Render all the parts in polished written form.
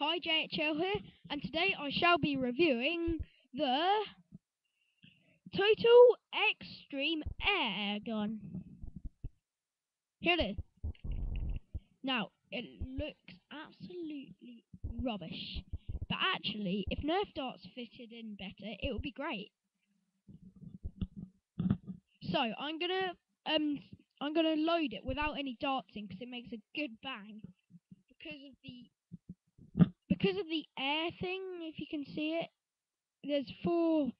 Hi, JHL here, and today I shall be reviewing the Total Extreme Air Gun. Here it is. Now, it looks absolutely rubbish, but actually, if Nerf darts fitted in better, it would be great. So, I'm gonna load it without any darts in, because it makes a good bang. Because of the air thing, if you can see it, there's four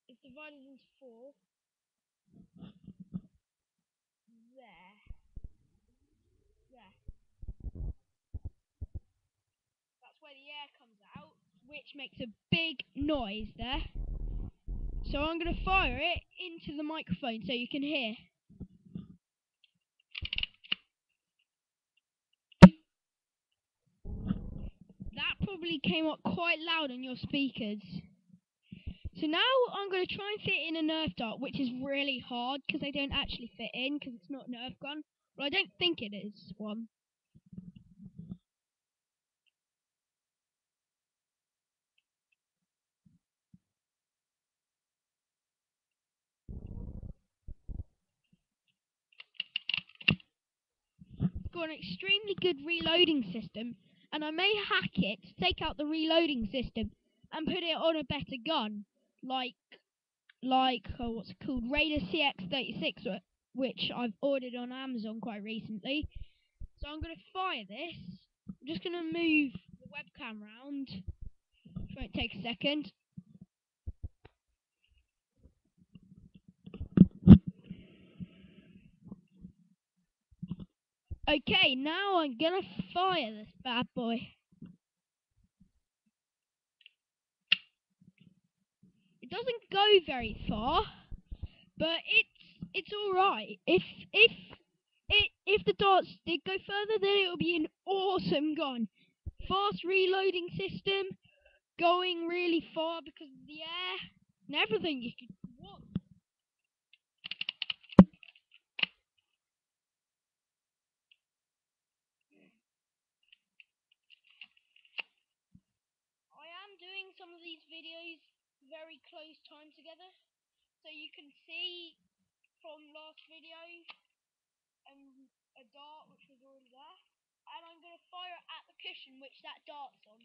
it's divided into four. There. That's where the air comes out, which makes a big noise there. So I'm going to fire it into the microphone so you can hear. That probably came up quite loud on your speakers. So now I'm going to try and fit in a Nerf dart, which is really hard because they don't actually fit in because it's not a Nerf gun. Well, I don't think it is one. It's got an extremely good reloading system, and I may hack it to take out the reloading system and put it on a better gun, like what's it called, Raider CX-36, which I've ordered on Amazon quite recently. So I'm going to fire this. I'm just going to move the webcam round. It won't take a second. Okay, now I'm going to fire this bad boy. It doesn't go very far, but it's alright. If the darts did go further, then it would be an awesome gun. Fast reloading system, going really far because of the air, and everything you could want. I am doing some of these videos very close time together, so you can see from last video a dart which was already there, and I'm going to fire at the cushion which that dart's on.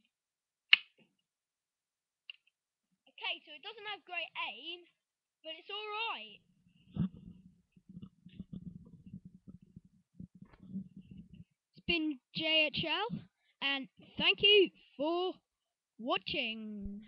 Okay, so it doesn't have great aim, but it's alright. It's been JHL, and thank you for watching.